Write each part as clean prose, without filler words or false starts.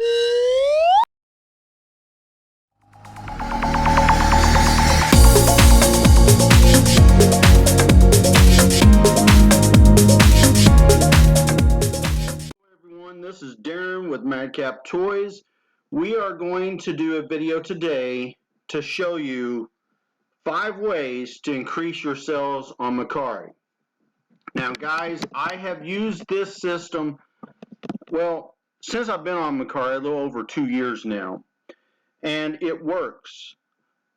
Everyone, this is Daren with Madcap Toys. We are going to do a video today to show you 5 ways to increase your sales on Mercari. Now guys, I have used this system, well, since I've been on Mercari, a little over 2 years now, and it works.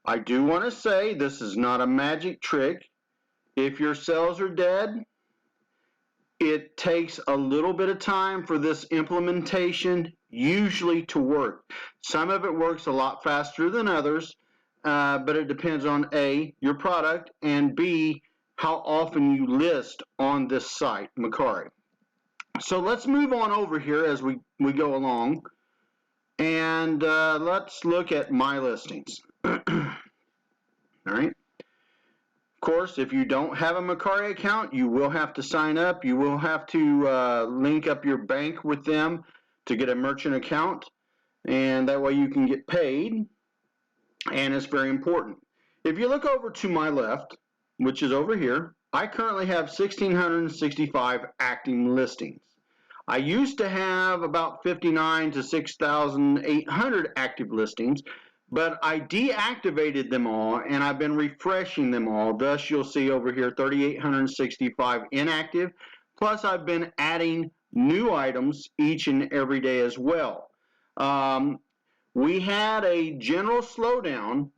I do want to say this is not a magic trick. If your sales are dead, it takes a little bit of time for this implementation usually to work. Some of it works a lot faster than others, but it depends on A, your product, and B, how often you list on this site, Mercari. So let's move on over here as we go along, and let's look at my listings. All right. Of course, if you don't have a Mercari account, you will have to sign up. You will have to link up your bank with them to get a merchant account, and that way you can get paid, and it's very important. If you look over to my left, which is over here, I currently have 1,665 active listings. I used to have about 59 to 6,800 active listings, but I deactivated them all and I've been refreshing them all. Thus, you'll see over here 3,865 inactive, plus I've been adding new items each and every day as well. We had a general slowdown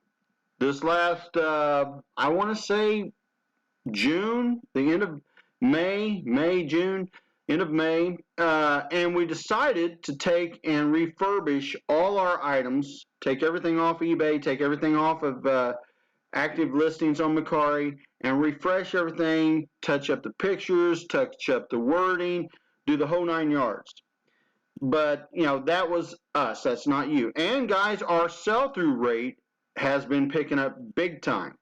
this last, I want to say June, the end of June, end of May, and we decided to take and refurbish all our items, take everything off eBay, take everything off of active listings on Mercari, and refresh everything, touch up the pictures, touch up the wording, do the whole 9 yards. But, you know, that was us, that's not you. And guys, our sell-through rate has been picking up big time.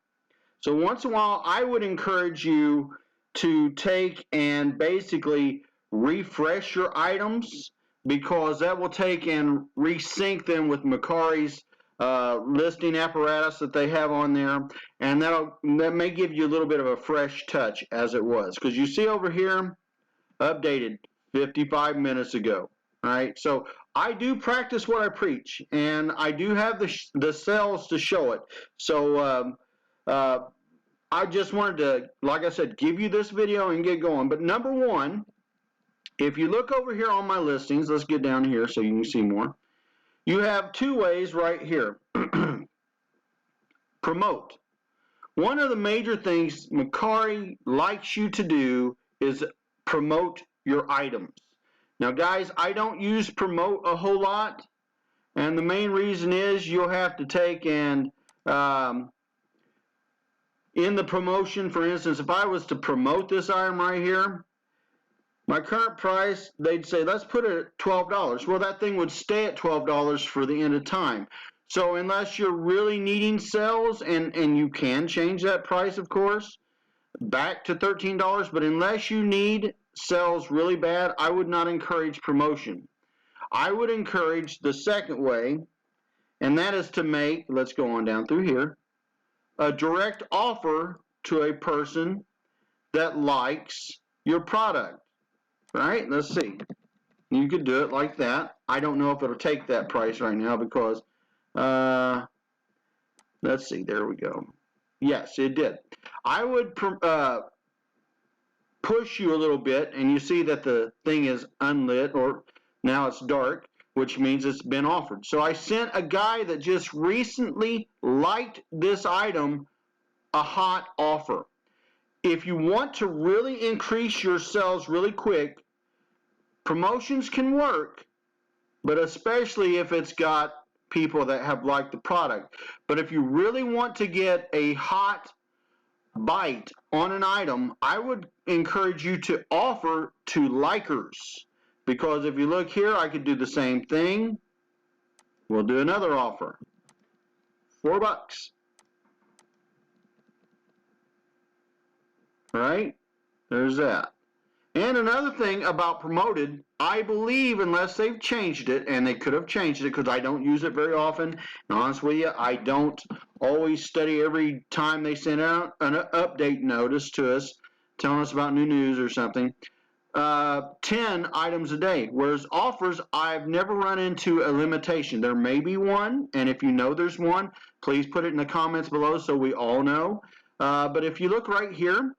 So once in a while, I would encourage you to take and basically refresh your items, because that will take and resync them with Mercari's listing apparatus that they have on there, and that may give you a little bit of a fresh touch as it was. Because you see over here, updated 55 minutes ago. Right, so I do practice what I preach, and I do have the sales to show it. So I just wanted to, like I said, give you this video and get going. But number one, if you look over here on my listings, let's get down here so you can see more. You have 2 ways right here. Promote. One of the major things Mercari likes you to do is promote your items. Now guys, I don't use promote a whole lot, and the main reason is you'll have to take and in the promotion, for instance, if I was to promote this item right here, my current price, they'd say, let's put it at $12. Well, that thing would stay at $12 for the end of time. So unless you're really needing sales, and you can change that price, of course, back to $13, but unless you need sales really bad, I would not encourage promotion. I would encourage the second way, and that is to make, let's go on down through here, a direct offer to a person that likes your product. Right? Let's see. You could do it like that. I don't know if it'll take that price right now because, let's see. There we go. Yes, it did. I would push you a little bit, and you see that the thing is unlit, or now it's dark, which means it's been offered. So I sent a guy that just recently liked this item a hot offer. If you want to really increase your sales really quick, promotions can work, but especially if it's got people that have liked the product. But if you really want to get a hot bite on an item, I would encourage you to offer to likers, because if you look here, I could do the same thing. We'll do another offer, $4. Right? There's that. And another thing about promoted, I believe, unless they've changed it, and they could have changed it because I don't use it very often, and honest with you, I don't always study every time they send out an update notice to us telling us about new news or something. 10 items a day, whereas offers, I've never run into a limitation. There may be one, and if you know there's one, please put it in the comments below so we all know. But if you look right here,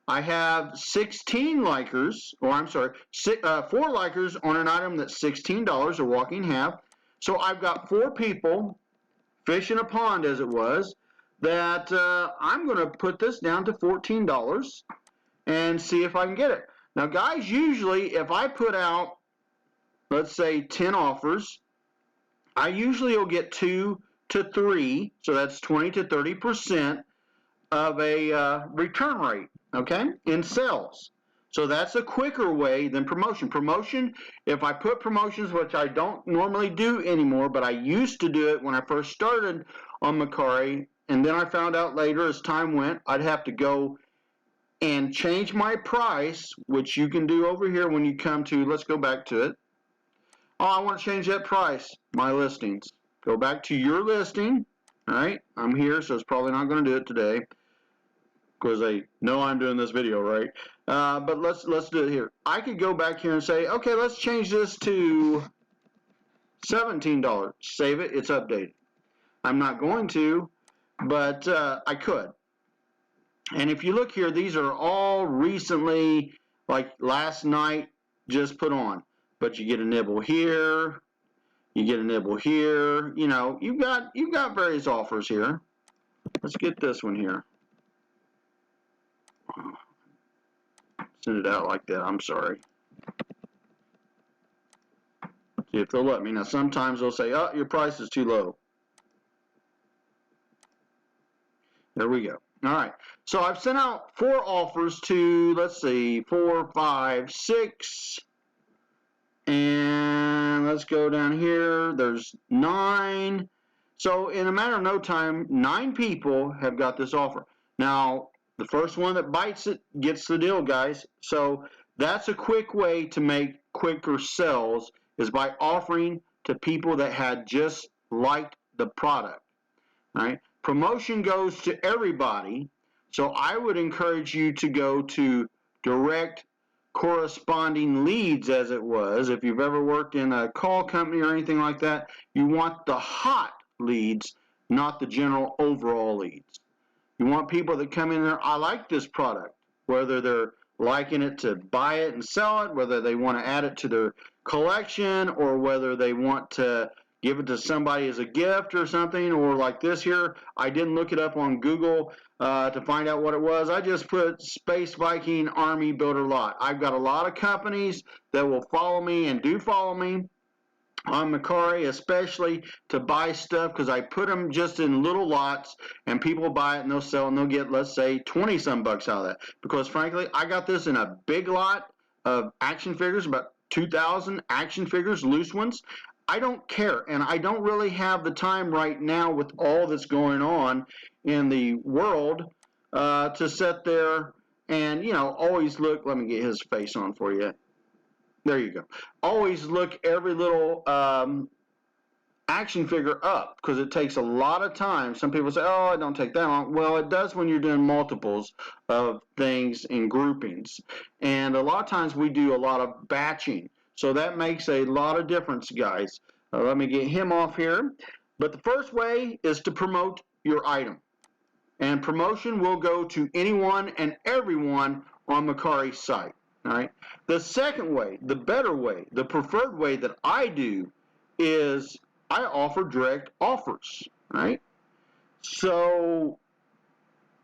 I have 16 likers, or I'm sorry, 4 likers on an item that's $16, a walking half. So I've got 4 people, fish in a pond as it was, that I'm going to put this down to $14 and see if I can get it. Now guys, usually if I put out, let's say 10 offers, I usually will get 2 to 3, so that's 20 to 30% of a return rate, okay, in sales. So that's a quicker way than promotion. Promotion, if I put promotions, which I don't normally do anymore, but I used to do it when I first started on Mercari, and then I found out later as time went, I'd have to go and change my price, which you can do over here when you come to, let's go back to it. Oh, I want to change that price, my listings. Go back to your listing, all right? I'm here, so it's probably not going to do it today because I know I'm doing this video, right? But let's do it here. I could go back here and say, okay, let's change this to $17. Save it, it's updated. I'm not going to, but I could. And if you look here, these are all recently, like last night, just put on. But you get a nibble here, you get a nibble here. You know, you've got various offers here. Let's get this one here. Send it out like that. I'm sorry. See if they'll let me. Now sometimes they'll say, "Oh, your price is too low." There we go. All right. So I've sent out 4 offers to, let's see, 4, 5, 6. And let's go down here. There's 9. So in a matter of no time, 9 people have got this offer. Now, the first one that bites it gets the deal, guys. So that's a quick way to make quicker sales, is by offering to people that had just liked the product. All right. Promotion goes to everybody. So I would encourage you to go to direct corresponding leads, as it was. If you've ever worked in a call company or anything like that, you want the hot leads, not the general overall leads. You want people that come in there, I like this product, whether they're liking it to buy it and sell it, whether they want to add it to their collection, or whether they want to give it to somebody as a gift or something, or like this here, I didn't look it up on Google to find out what it was. I just put Space Viking Army Builder Lot. I've got a lot of companies that will follow me and do follow me on Mercari, especially to buy stuff, because I put them just in little lots and people buy it and they'll sell and they'll get, let's say, 20 some bucks out of that. Because frankly, I got this in a big lot of action figures, about 2,000 action figures, loose ones. I don't care, and I don't really have the time right now with all that's going on in the world to sit there and, you know, always look. Let me get his face on for you. There you go. Always look every little action figure up, because it takes a lot of time. Some people say, oh, it don't take that long. Well, it does when you're doing multiples of things in groupings. And a lot of times we do a lot of batching. So that makes a lot of difference, guys. Let me get him off here. But the first way is to promote your item. And promotion will go to anyone and everyone on Mercari's site. All right. The second way, the better way, the preferred way that I do is I offer direct offers. Right. So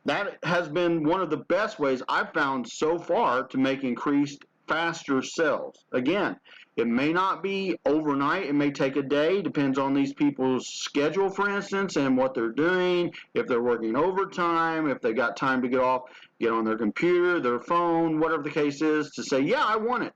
that has been one of the best ways I've found so far to make increased, faster sales. Again, it may not be overnight. It may take a day. Depends on these people's schedule, for instance, and what they're doing. If they're working overtime, if they got time to get on their computer, their phone, whatever the case is, to say, yeah, I want it.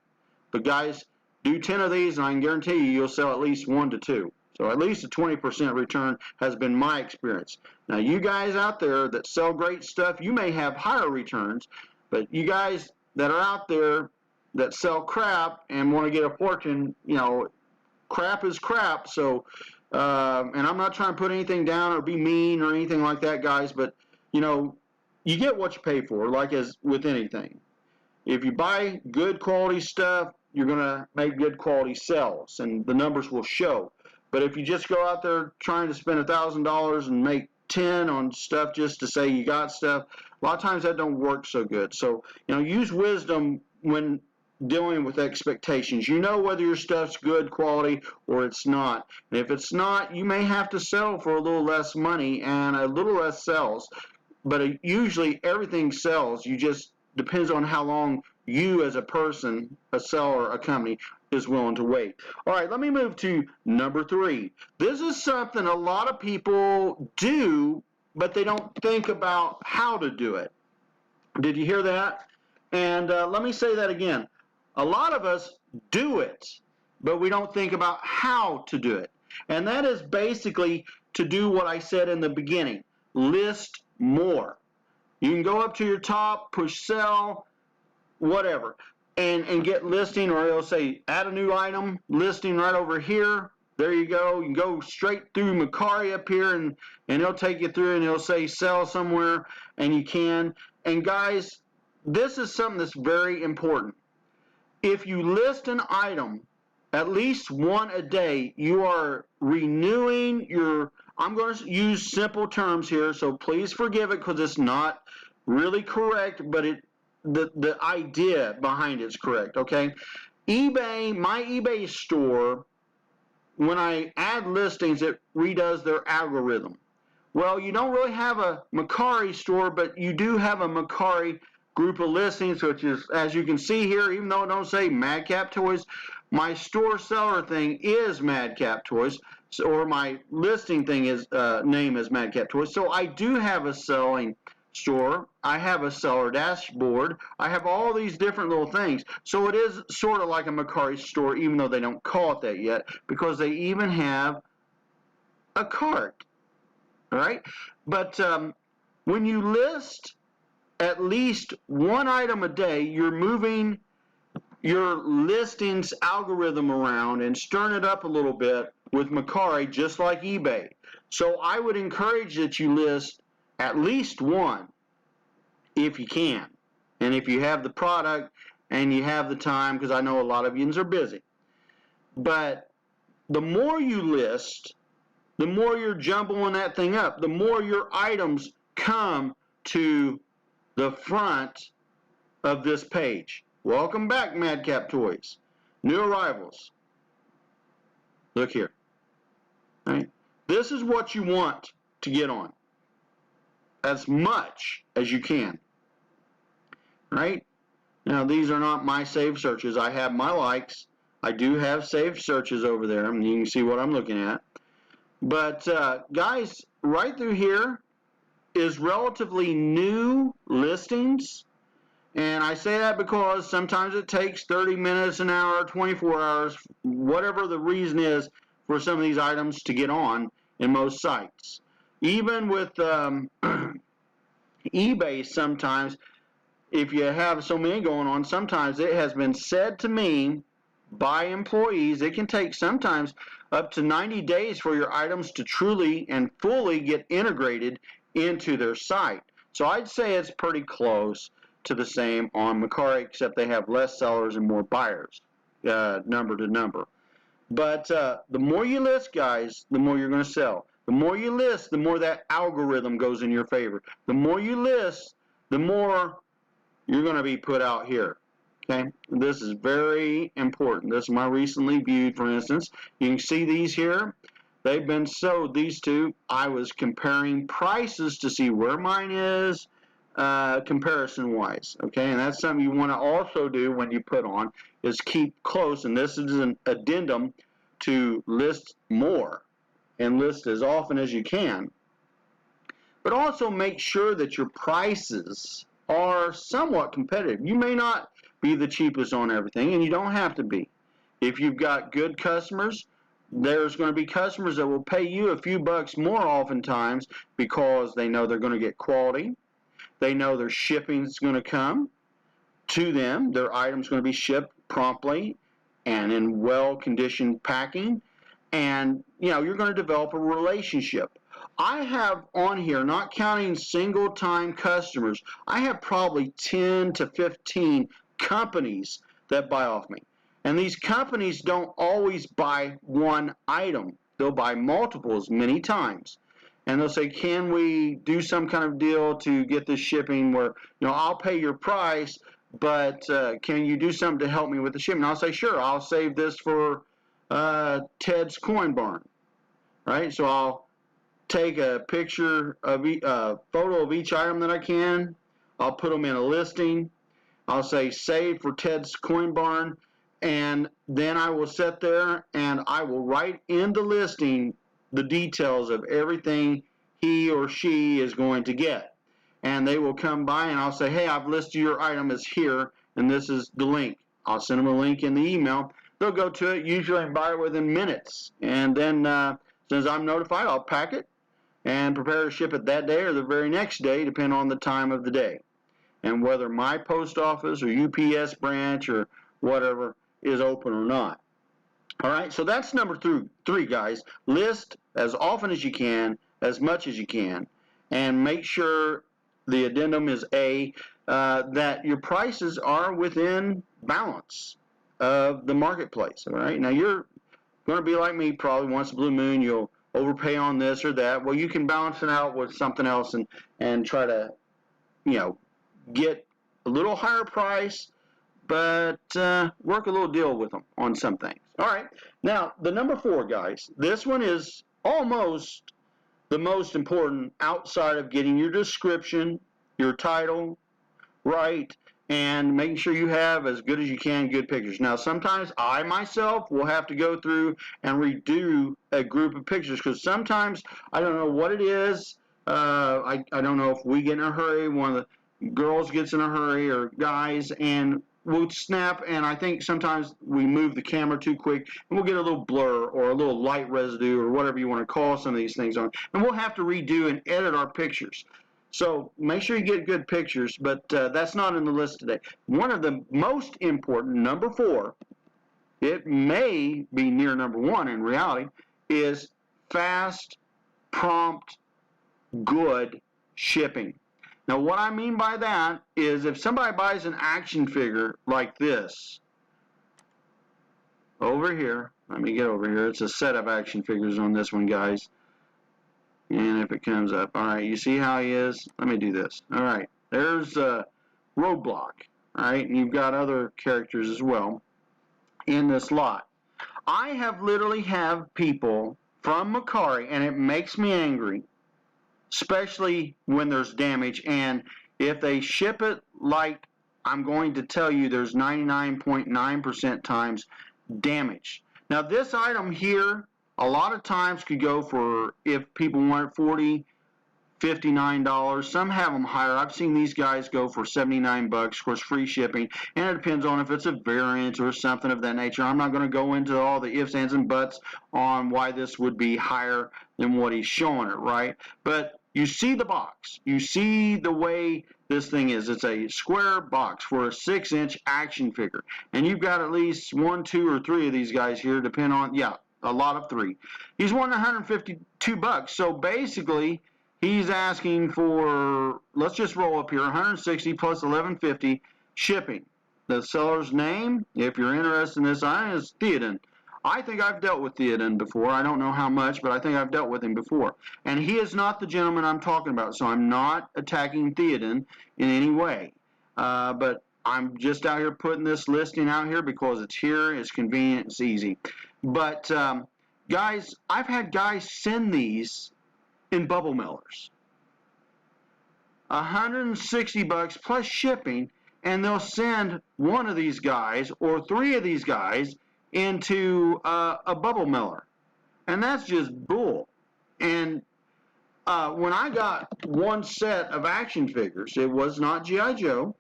But guys, do 10 of these, and I can guarantee you'll sell at least 1 to 2. So at least a 20% return has been my experience. Now, you guys out there that sell great stuff, you may have higher returns, but you guys that are out there, that sell crap and want to get a fortune, you know, crap is crap. So, and I'm not trying to put anything down or be mean or anything like that, guys, but, you know, you get what you pay for, like as with anything. If you buy good quality stuff, you're going to make good quality sales, and the numbers will show. But if you just go out there trying to spend $1,000 and make 10 on stuff just to say you got stuff, a lot of times that don't work so good. So, you know, use wisdom when dealing with expectations. You know whether your stuff's good quality or it's not. And if it's not, you may have to sell for a little less money, and a little less sells. But usually everything sells. You just depends on how long you as a person, a seller, a company, is willing to wait. All right, let me move to number 3. This is something a lot of people do, but they don't think about how to do it. Did you hear that? And let me say that again. A lot of us do it, but we don't think about how to do it. And that is basically to do what I said in the beginning. List more. You can go up to your top, push sell, whatever, and get listing, or it'll say add a new item, listing right over here. There you go. You can go straight through Mercari up here, and it'll take you through, and it'll say sell somewhere, and you can. And guys, this is something that's very important. If you list an item, at least one a day, you are renewing your, I'm going to use simple terms here, so please forgive it because it's not really correct, but the idea behind it is correct, okay? eBay, my eBay store, when I add listings, it redoes their algorithm. Well, you don't really have a Mercari store, but you do have a Mercari group of listings, which is, as you can see here, even though it don't say Madcap Toys, my store seller thing is Madcap Toys, or my listing thing is name is Madcap Toys. So I do have a selling store. I have a seller dashboard. I have all these different little things. So it is sort of like a Mercari store, even though they don't call it that yet, because they even have a cart. All right, but when you list at least one item a day, you're moving your listings algorithm around and stirring it up a little bit with Mercari, just like eBay. So I would encourage that you list at least one if you can, and if you have the product and you have the time, because I know a lot of yous are busy. But the more you list, the more you're jumbling that thing up, the more your items come to the front of this page. Welcome back, Madcap Toys. New arrivals. Look here. All right? This is what you want to get on, as much as you can. Right? Now, these are not my saved searches. I have my likes. I do have saved searches over there, and you can see what I'm looking at. But guys, right through here is relatively new listings, and I say that because sometimes it takes 30 minutes, an hour, 24 hours, whatever the reason is for some of these items to get on in most sites. Even with eBay, sometimes if you have so many going on, sometimes it has been said to me by employees, it can take sometimes up to 90 days for your items to truly and fully get integrated into their site. So I'd say it's pretty close to the same on Mercari, except they have less sellers and more buyers, number to number. But the more you list, guys, the more you're going to sell. The more you list, the more that algorithm goes in your favor. The more you list, the more you're going to be put out here. Okay, this is very important. This is my recently viewed, for instance. You can see these here. They've been sold, these two. I was comparing prices to see where mine is comparison-wise. Okay, and that's something you want to also do when you put on, is keep close. And this is an addendum to list more and list as often as you can. But also make sure that your prices are somewhat competitive. You may not be the cheapest on everything, and you don't have to be. If you've got good customers, there's going to be customers that will pay you a few bucks more oftentimes because they know they're going to get quality. They know their shipping is going to come. to them. Their item's going to be shipped promptly and in well-conditioned packing, and you're going to develop a relationship. I have on here, not counting single-time customers, I have probably 10 to 15 companies that buy off me. And these companies don't always buy one item. They'll buy multiples many times. And they'll say, can we do some kind of deal to get this shipping where, I'll pay your price, but can you do something to help me with the shipping? I'll say, sure, I'll save this for Ted's Coin Barn, right? So I'll take a picture of photo of each item that I can. I'll put them in a listing. I'll say save for Ted's Coin Barn, and then I will sit there and I will write in the listing the details of everything he or she is going to get. And they will come by and I'll say, hey, I've listed your item as here, and this is the link. I'll send them a link in the email. They'll go to it usually and buy it within minutes. And then as soon as I'm notified, I'll pack it and prepare to ship it that day or the very next day, depending on the time of the day and whether my post office or UPS branch or whatever is open or not. All right, so that's number three, guys. List as often as you can, as much as you can, and make sure the addendum is that your prices are within balance of the marketplace. All right, now you're going to be like me probably once a blue moon. You'll overpay on this or that. Well, you can balance it out with something else and try to, get a little higher price, but work a little deal with them on some things. All right, now the number 4, guys. This one is almost the most important outside of getting your description, your title right, and making sure you have as good as you can good pictures. Now, sometimes I myself will have to go through and redo a group of pictures because sometimes I don't know what it is. I don't know if we get in a hurry, one of the girls gets in a hurry or guys, and we'll snap, and I think sometimes we move the camera too quick and we'll get a little blur or a little light residue or whatever you want to call some of these things on, and we'll have to redo and edit our pictures. So make sure you get good pictures, but that's not in the list today. One of the most important, number 4, it may be near number 1 in reality, is fast, prompt, good shipping. Now, what I mean by that is if somebody buys an action figure like this, over here, let me get over here, it's a set of action figures on this one, guys, and if it comes up, all right, you see how he is? Let me do this. All right, there's Roadblock, all right, and you've got other characters as well in this lot. I have literally have people from Mercari, and it makes me angry, especially when there's damage, and if they ship it like I'm going to tell you, there's 99.9% times damage. Now this item here a lot of times could go for, if people want it, $40, $59. Some have them higher. I've seen these guys go for $79, of course, free shipping, and it depends on if it's a variant or something of that nature. I'm not going to go into all the ifs, ands, and buts on why this would be higher than what he's showing it, right? But you see the box. You see the way this thing is. It's a square box for a 6-inch action figure, and you've got at least 1, 2, or 3 of these guys here, depending on, a lot of 3. He's wanting $152, so basically he's asking for, let's just roll up here, $160 plus $11.50 shipping. The seller's name, if you're interested in this item, is Theoden. I think I've dealt with Theoden before. I don't know how much, but I think I've dealt with him before. And he is not the gentleman I'm talking about, so I'm not attacking Theoden in any way. But I'm just out here putting this listing out here because it's here, it's convenient, it's easy. But guys, I've had guys send these in bubble mailers. $160 plus shipping, and they'll send one of these guys or 3 of these guys into a bubble mailer, and that's just bull. And when I got one set of action figures, it was not G.I. Joe.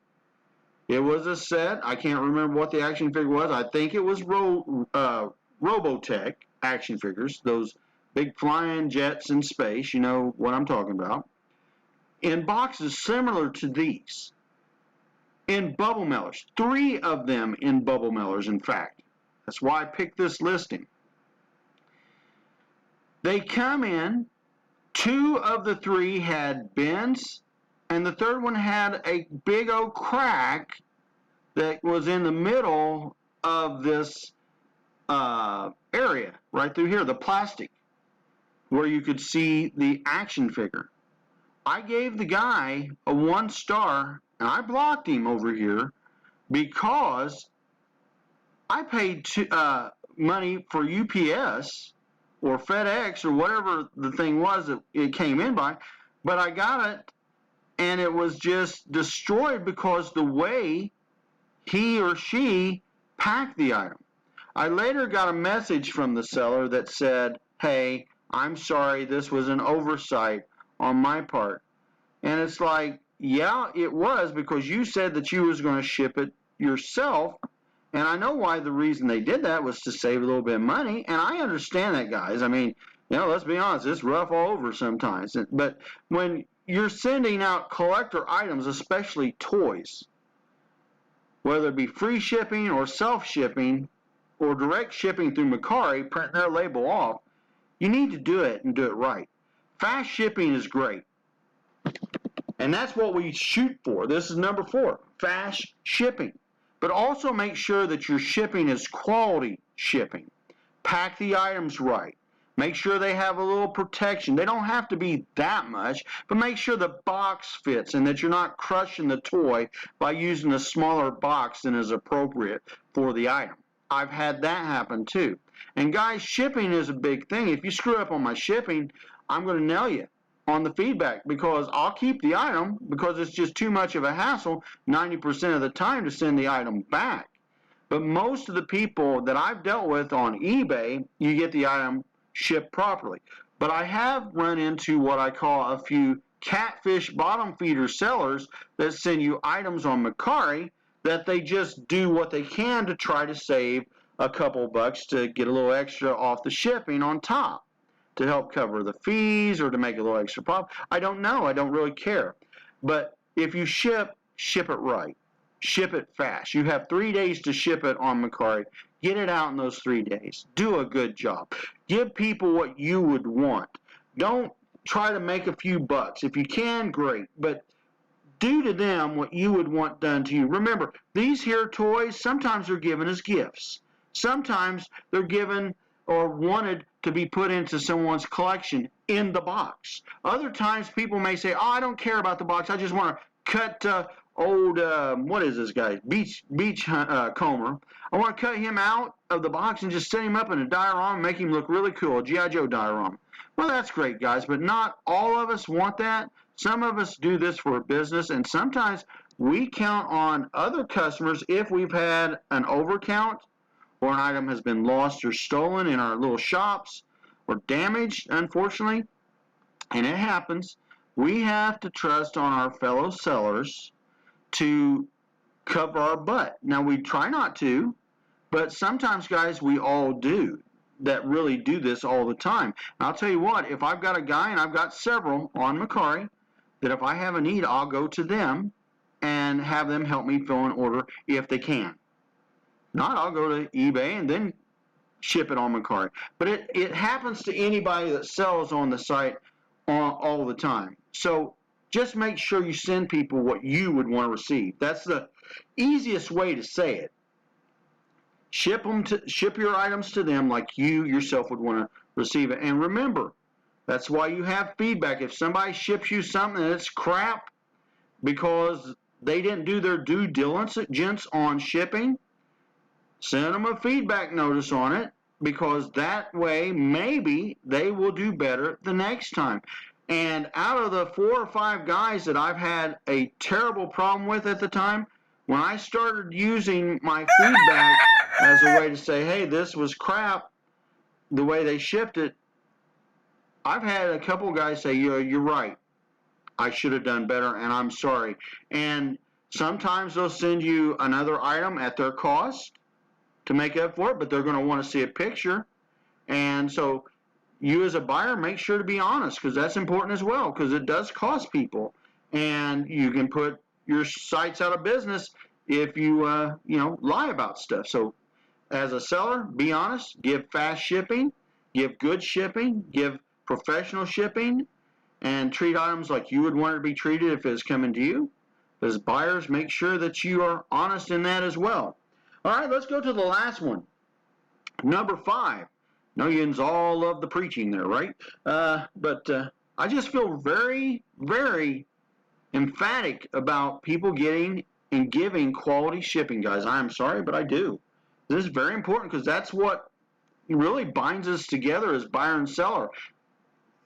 It was a set. I can't remember what the action figure was. I think it was Robotech action figures, those big flying jets in space. You know what I'm talking about. In boxes similar to these. in bubble mailers. 3 of them in bubble mailers, in fact. That's why I picked this listing. They come in, 2 of the 3 had bends, and the third one had a big old crack that was in the middle of this area, right through here, the plastic, where you could see the action figure. I gave the guy a 1 star, and I blocked him over here because I paid money for UPS or FedEx or whatever the thing was that it came in by, but I got it and it was just destroyed because the way he or she packed the item. I later got a message from the seller that said, hey, I'm sorry, this was an oversight on my part. And it's like, yeah, it was, because you said that you was going to ship it yourself. And I know why the reason they did that was to save a little bit of money. And I understand that, guys. I mean, you know, let's be honest, it's rough all over sometimes. But when you're sending out collector items, especially toys, whether it be free shipping or self-shipping or direct shipping through Mercari, printing their label off, you need to do it and do it right. Fast shipping is great. And that's what we shoot for. This is number 4, fast shipping. But also make sure that your shipping is quality shipping. Pack the items right. Make sure they have a little protection. They don't have to be that much, but make sure the box fits and that you're not crushing the toy by using a smaller box than is appropriate for the item. I've had that happen too. And guys, shipping is a big thing. If you screw up on my shipping, I'm going to nail you on the feedback, because I'll keep the item because it's just too much of a hassle 90% of the time to send the item back. But most of the people that I've dealt with on eBay, you get the item shipped properly. But I have run into what I call a few catfish bottom feeder sellers that send you items on Mercari that they just do what they can to try to save a couple bucks to get a little extra off the shipping on top, to help cover the fees or to make a little extra profit. I don't know. I don't really care. But if you ship it right. Ship it fast. You have 3 days to ship it on Mercari. Get it out in those 3 days. Do a good job. Give people what you would want. Don't try to make a few bucks. If you can, great. But do to them what you would want done to you. Remember, these here toys, sometimes they're given as gifts. Sometimes they're given or wanted to be put into someone's collection in the box. Other times people may say, oh, I don't care about the box. I just want to cut old, what is this guy? Beachcomber. I want to cut him out of the box and just set him up in a diorama and make him look really cool, a G.I. Joe diorama. Well, that's great, guys, but not all of us want that. Some of us do this for business, and sometimes we count on other customers if we've had an overcount or an item has been lost or stolen in our little shops or damaged, unfortunately, and it happens. We have to trust on our fellow sellers to cover our butt. Now, we try not to, but sometimes, guys, we all do that really do this all the time. And I'll tell you what, if I've got a guy, and I've got several on Mercari, that if I have a need, I'll go to them and have them help me fill an order if they can. Not, I'll go to eBay and then ship it on Mercari. But it happens to anybody that sells on the site all the time. So just make sure you send people what you would want to receive. That's the easiest way to say it. Ship your items to them like you yourself would want to receive it. And remember, that's why you have feedback. If somebody ships you something that's crap because they didn't do their due diligence on shipping, send them a feedback notice on it, because that way maybe they will do better the next time. And out of the 4 or 5 guys that I've had a terrible problem with at the time, when I started using my feedback as a way to say, hey, this was crap, the way they shipped it, I've had a couple guys say, you're right. I should have done better, and I'm sorry. And sometimes they'll send you another item at their cost to make up for it, but they're going to want to see a picture. And so you as a buyer, make sure to be honest, because that's important as well, because it does cost people. And you can put your site's out of business if you lie about stuff. So as a seller, be honest, give fast shipping, give good shipping, give professional shipping, and treat items like you would want it to be treated if it's coming to you. As buyers, make sure that you are honest in that as well. All right, let's go to the last one. Number 5. No, you all love the preaching there, right? But I just feel very, very emphatic about people getting and giving quality shipping, guys. I'm sorry, but I do. This is very important because that's what really binds us together as buyer and seller.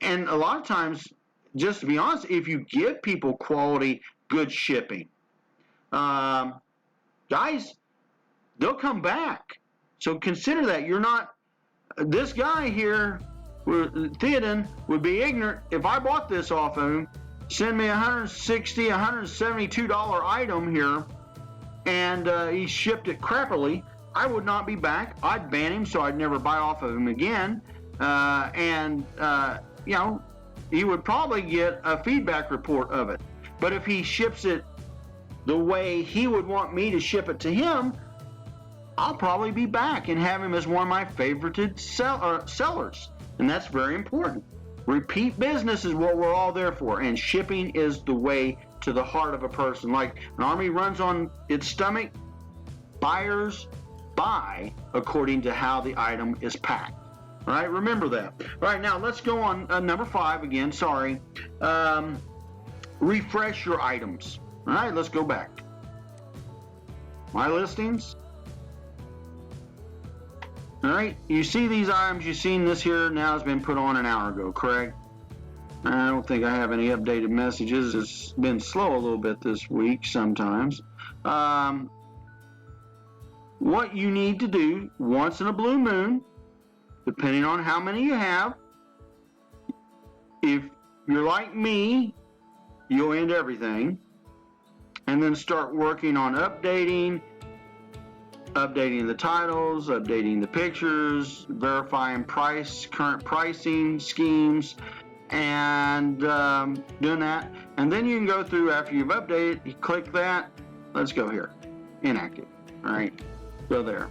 And a lot of times, just to be honest, if you give people quality, good shipping, guys, they'll come back. So consider that. You're not, this guy here, Theoden, would be ignorant if I bought this off of him, send me $160, $172 item here, and he shipped it crappily. I would not be back. I'd ban him, so I'd never buy off of him again. He would probably get a feedback report of it. But if he ships it the way he would want me to ship it to him, I'll probably be back and have him as one of my favorited sellers. And that's very important. Repeat business is what we're all there for, and shipping is the way to the heart of a person. Like an army runs on its stomach, buyers buy according to how the item is packed. All right, remember that. All right, now let's go on number 5 again. Sorry. Refresh your items. All right, let's go back. My listings. All right, you see these items, you've seen this here now has been put on an hour ago, correct? I don't think I have any updated messages. It's been slow a little bit this week sometimes. What you need to do once in a blue moon, depending on how many you have, if you're like me, you'll end everything and then start working on updating the titles, updating the pictures, verifying current pricing schemes, and doing that. And then you can go through after you've updated, you click that, let's go here, inactive, all right, go there.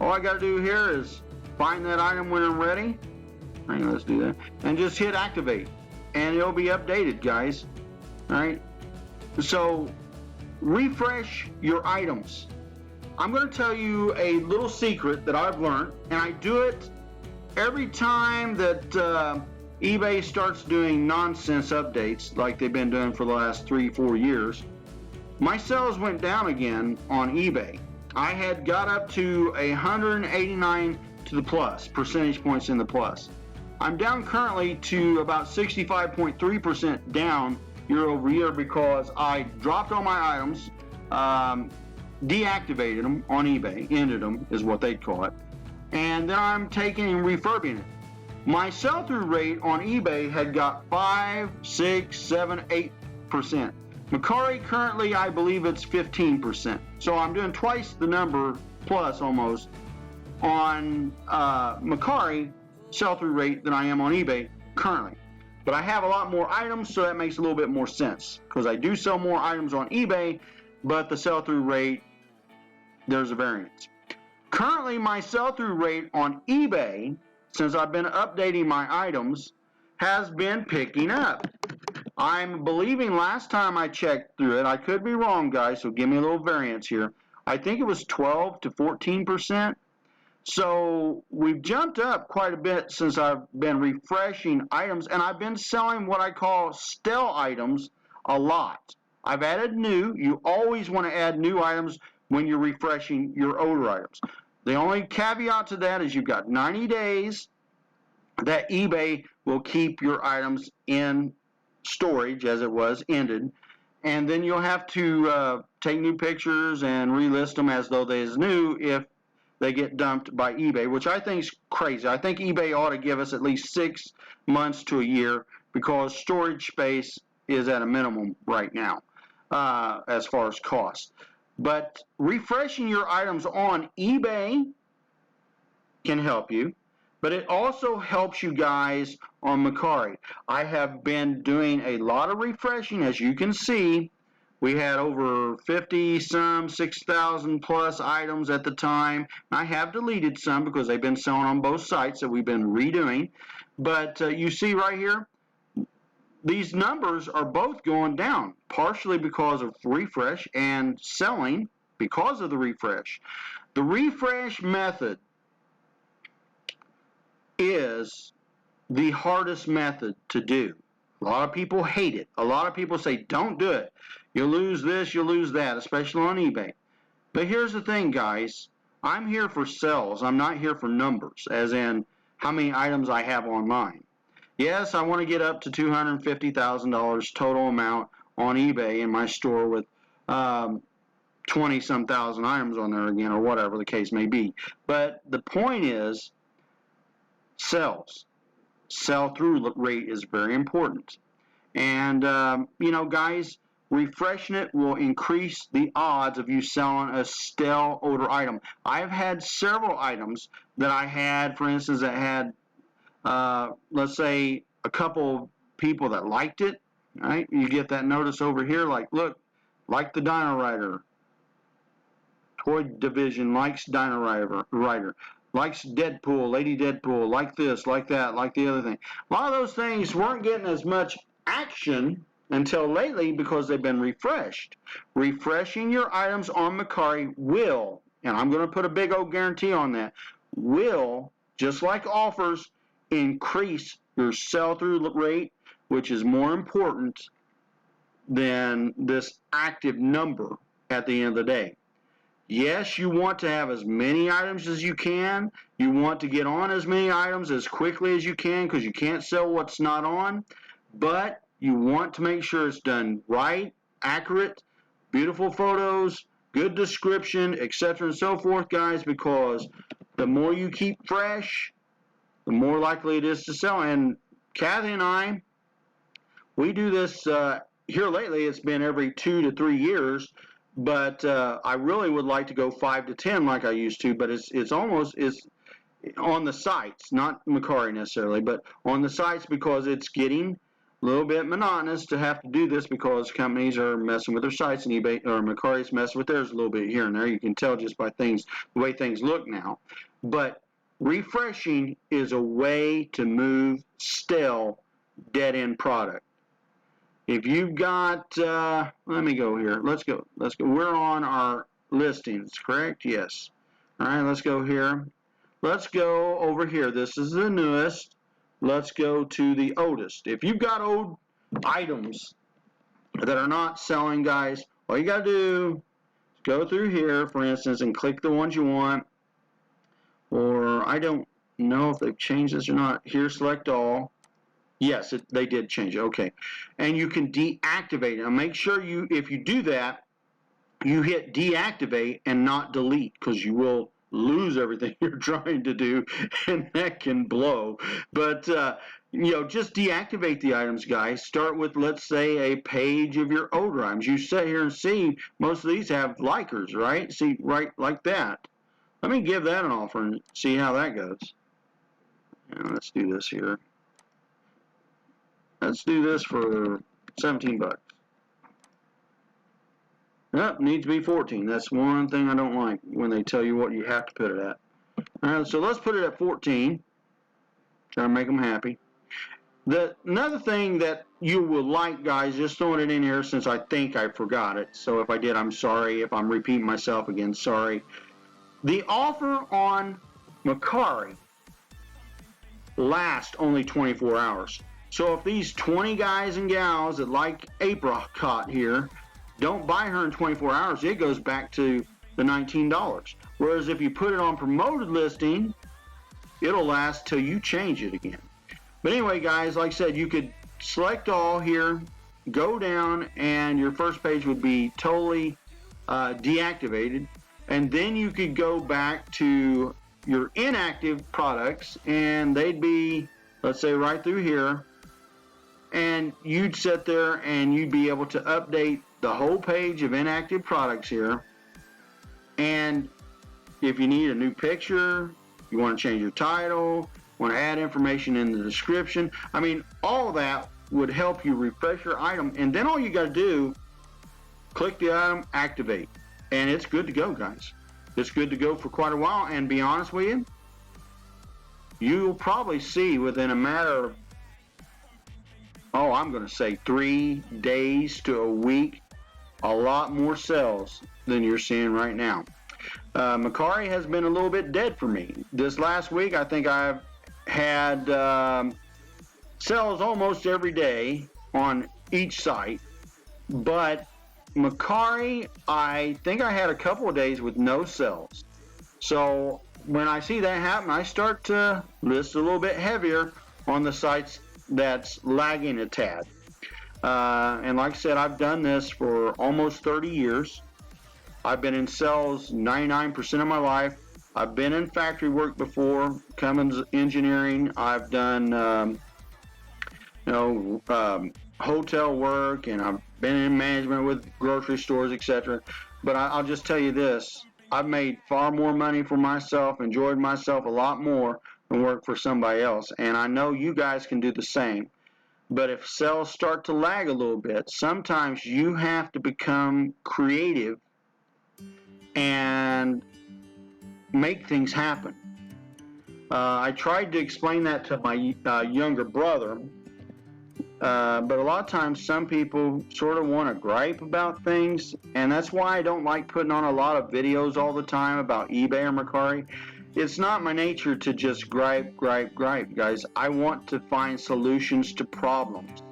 All I got to do here is find that item when I'm ready. All right, let's do that. And just hit activate. And it'll be updated, guys. All right. So refresh your items. I'm going to tell you a little secret that I've learned, and I do it every time that eBay starts doing nonsense updates like they've been doing for the last 3-4 years. My sales went down again on eBay. I had got up to 189 to the plus, percentage points in the plus. I'm down currently to about 65.3% down year over year because I dropped all my items, deactivated them on eBay, ended them is what they call it, and then I'm taking and refurbing it. My sell-through rate on eBay had got 5, 6, 7, 8%. Mercari currently, I believe it's 15%. So I'm doing twice the number plus almost on Mercari sell-through rate than I am on eBay currently. But I have a lot more items, so that makes a little bit more sense because I do sell more items on eBay, but the sell-through rate, there's a variance. Currently, my sell-through rate on eBay, since I've been updating my items, has been picking up. I'm believing last time I checked through it, I could be wrong, guys, so give me a little variance here. I think it was 12 to 14%. So we've jumped up quite a bit since I've been refreshing items, and I've been selling what I call stale items a lot. I've added new. You always want to add new items when you're refreshing your older items. The only caveat to that is you've got 90 days that eBay will keep your items in storage as it was ended, and then you'll have to take new pictures and relist them as though they is new if they get dumped by eBay, which I think is crazy. I think eBay ought to give us at least 6 months to a year because storage space is at a minimum right now as far as cost. But refreshing your items on eBay can help you. But it also helps you guys on Mercari. I have been doing a lot of refreshing, as you can see. We had over 50 some 6,000 plus items at the time. I have deleted some because they've been selling on both sites that we've been redoing. But you see right here, these numbers are both going down, partially because of refresh and selling because of the refresh. The refresh method is the hardest method to do. A lot of people hate it. A lot of people say, don't do it. You'll lose this, you'll lose that, especially on eBay. But here's the thing, guys. I'm here for sales. I'm not here for numbers, as in how many items I have online. Yes, I want to get up to $250,000 total amount on eBay in my store with 20-some thousand items on there again, or whatever the case may be. But the point is, sales. Sell-through rate is very important. And, you know, guys, refreshing it will increase the odds of you selling a stale, older item. I've had several items that I had, for instance, that had, let's say, a couple people that liked it, right? You get that notice over here, like, look, like the Dino Rider. Toy Division likes Dino Rider. Likes Deadpool, Lady Deadpool, like this, like that, like the other thing. A lot of those things weren't getting as much action until lately because they've been refreshed. Refreshing your items on Mercari will, and I'm going to put a big old guarantee on that, will, just like offers, increase your sell-through rate, which is more important than this active number at the end of the day. Yes, you want to have as many items as you can. You want to get on as many items as quickly as you can because you can't sell what's not on. But you want to make sure it's done right, accurate, beautiful photos, good description, etc. and so forth, guys, because the more you keep fresh, the more likely it is to sell. And Kathy and I, we do this here lately. It's been every 2 to 3 years. But I really would like to go 5 to 10 like I used to, but it's almost on the sites, not Mercari necessarily, but on the sites because it's getting a little bit monotonous to have to do this because companies are messing with their sites and eBay or Mercari's messing with theirs a little bit here and there. You can tell just by the way things look now. But refreshing is a way to move stale, dead-end product. If you've got, let me go here. Let's go. We're on our listings, correct? Yes. All right, let's go here. Let's go over here. This is the newest. Let's go to the oldest. If you've got old items that are not selling, guys, all you got to do is go through here, for instance, and click the ones you want. Or I don't know if they've changed this or not. Here, select all. Yes, they did change it. Okay. And you can deactivate it. Now make sure if you do that, you hit deactivate and not delete because you will lose everything you're trying to do and that can blow. But, you know, just deactivate the items, guys. Start with, let's say, a page of your older items. You sit here and see most of these have likers, right? See, right like that. Let me give that an offer and see how that goes. Now, let's do this here. Let's do this for 17 bucks. Yep, needs to be 14. That's one thing I don't like when they tell you what you have to put it at. Alright, so let's put it at 14. Try to make them happy. Another thing that you will like, guys, just throwing it in here since I think I forgot it. So if I did, I'm sorry. If I'm repeating myself again, sorry. The offer on Mercari lasts only 24 hours. So if these 20 guys and gals that like Apricot here don't buy her in 24 hours, it goes back to the $19. Whereas if you put it on promoted listing, it'll last till you change it again. But anyway, guys, like I said, you could select all here, go down, and your first page would be totally deactivated. And then you could go back to your inactive products, and they'd be, let's say, right through here. And you'd sit there and you'd be able to update the whole page of inactive products here. And if you need a new picture, you want to change your title, want to add information in the description. I mean, all that would help you refresh your item, and then all you got to do, click the item, activate, and it's good to go, guys. It's good to go for quite a while, and be honest with you, you'll probably see within a matter of, I'm going to say 3 days to a week, a lot more sales than you're seeing right now. Mercari has been a little bit dead for me. This last week, I think I've had sales almost every day on each site, but Mercari, I think I had a couple of days with no sales. So when I see that happen, I start to list a little bit heavier on the sites that's lagging a tad. And like I said, I've done this for almost 30 years. I've been in sales 99% of my life. I've been in factory work before, Cummins Engineering. I've done, hotel work, and I've been in management with grocery stores, etc. But I'll just tell you this, I've made far more money for myself, enjoyed myself a lot more than work for somebody else. And I know you guys can do the same. But if sales start to lag a little bit, sometimes you have to become creative and make things happen. I tried to explain that to my younger brother, but a lot of times some people sort of want to gripe about things, and that's why I don't like putting on a lot of videos all the time about eBay or Mercari. It's not my nature to just gripe, guys. I want to find solutions to problems.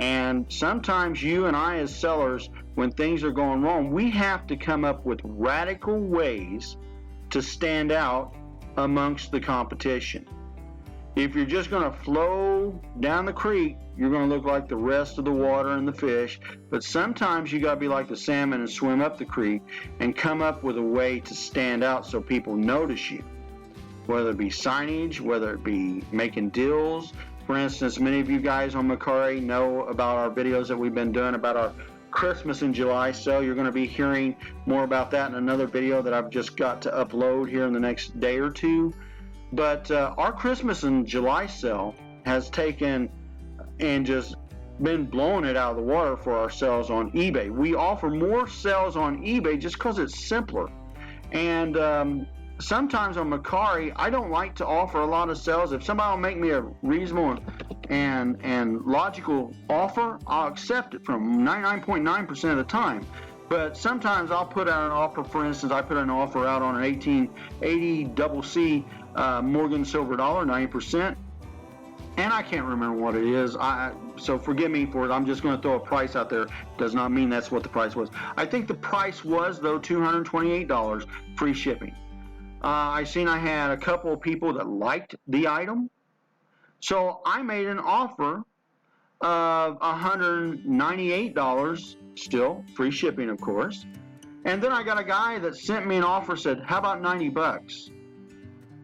And sometimes you and I as sellers, when things are going wrong, we have to come up with radical ways to stand out amongst the competition. If you're just going to flow down the creek, you're going to look like the rest of the water and the fish. But sometimes you got to be like the salmon and swim up the creek and come up with a way to stand out so people notice you. Whether it be signage, whether it be making deals. For instance, many of you guys on Mercari know about our videos that we've been doing about our Christmas in July sale. You're going to be hearing more about that in another video that I've just got to upload here in the next day or two. But our Christmas in July sale has taken and just been blowing it out of the water for our sales on eBay. We offer more sales on eBay just because it's simpler. And sometimes on Mercari, I don't like to offer a lot of sales. If somebody will make me a reasonable and logical offer, I'll accept it from 99.9% of the time. But sometimes I'll put out an offer. For instance, I put an offer out on an 1880 double C Morgan silver dollar, 90%. And I can't remember what it is. So forgive me for it. I'm just going to throw a price out there. Does not mean that's what the price was. I think the price was, though, $228, free shipping. I seen I had a couple of people that liked the item. So I made an offer of $198, still free shipping, of course. And then I got a guy that sent me an offer, said, how about $90?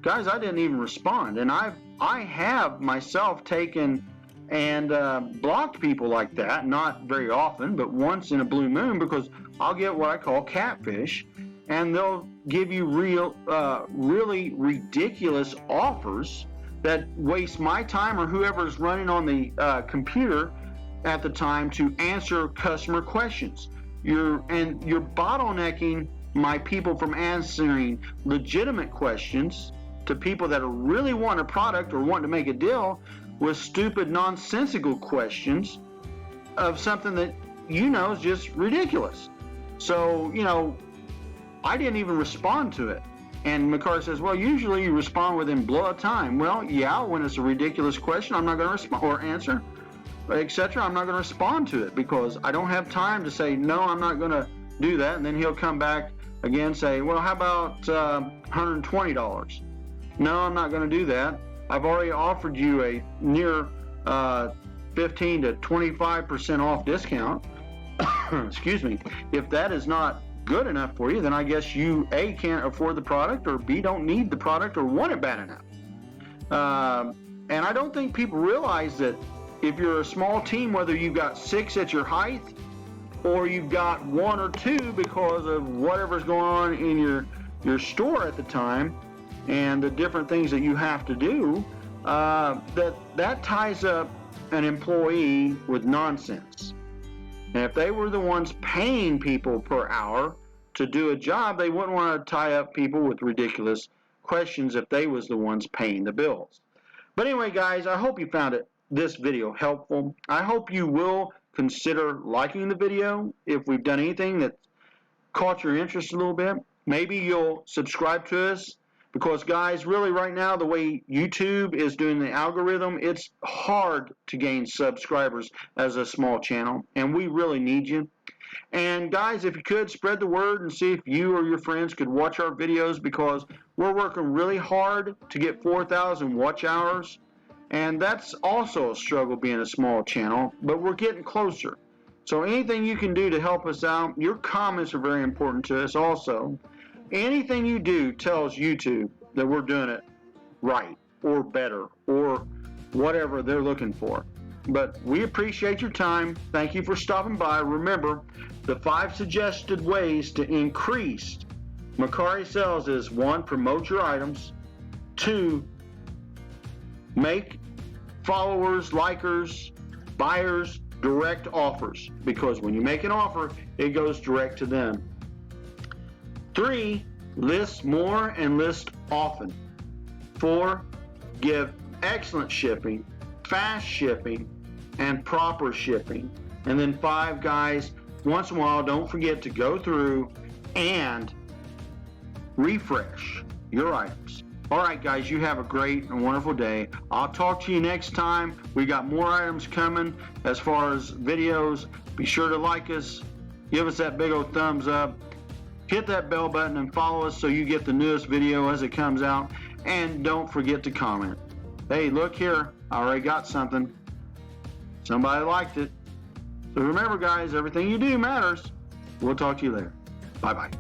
Guys, I didn't even respond. And I have myself taken and blocked people like that, not very often, but once in a blue moon, because I'll get what I call catfish, and they'll give you really ridiculous offers that waste my time or whoever's running on the computer at the time to answer customer questions. You're bottlenecking my people from answering legitimate questions to people that are really wanting a product or wanting to make a deal with stupid, nonsensical questions of something that is just ridiculous. So, I didn't even respond to it. And Mercari says, well, usually you respond within blow of time. Well, yeah, when it's a ridiculous question, I'm not going to respond or answer, etc. I'm not going to respond to it because I don't have time to say, no, I'm not going to do that. And then he'll come back again and say, well, how about $120? No, I'm not going to do that. I've already offered you a near 15 to 25% off discount. Excuse me. If that is not good enough for you, then I guess you A, can't afford the product, or B, don't need the product or want it bad enough. And I don't think people realize that if you're a small team, whether you've got 6 at your height or you've got 1 or 2 because of whatever's going on in your store at the time and the different things that you have to do, that ties up an employee with nonsense. And if they were the ones paying people per hour to do a job, they wouldn't want to tie up people with ridiculous questions if they was the ones paying the bills. But anyway, guys, I hope you found this video helpful. I hope you will consider liking the video if we've done anything that caught your interest a little bit. Maybe you'll subscribe to us, because guys, really right now, the way YouTube is doing the algorithm, it's hard to gain subscribers as a small channel, and we really need you. And guys, if you could, spread the word and see if you or your friends could watch our videos, because we're working really hard to get 4,000 watch hours, and that's also a struggle being a small channel, but we're getting closer. So anything you can do to help us out, your comments are very important to us also. Anything you do tells YouTube that we're doing it right or better or whatever they're looking for. But we appreciate your time. Thank you for stopping by. Remember, the 5 suggested ways to increase Mercari sales is: 1, promote your items; 2, make followers, likers, buyers direct offers, because when you make an offer, it goes direct to them. 3, list more and list often. 4, give excellent shipping, fast shipping, and proper shipping. And then 5, guys, once in a while, don't forget to go through and refresh your items. All right, guys, you have a great and wonderful day. I'll talk to you next time. We got more items coming as far as videos. Be sure to like us, give us that big old thumbs up, hit that bell button, and follow us so you get the newest video as it comes out. And don't forget to comment. Hey, look here, I already got something. Somebody liked it. So remember, guys, everything you do matters. We'll talk to you later. Bye-bye.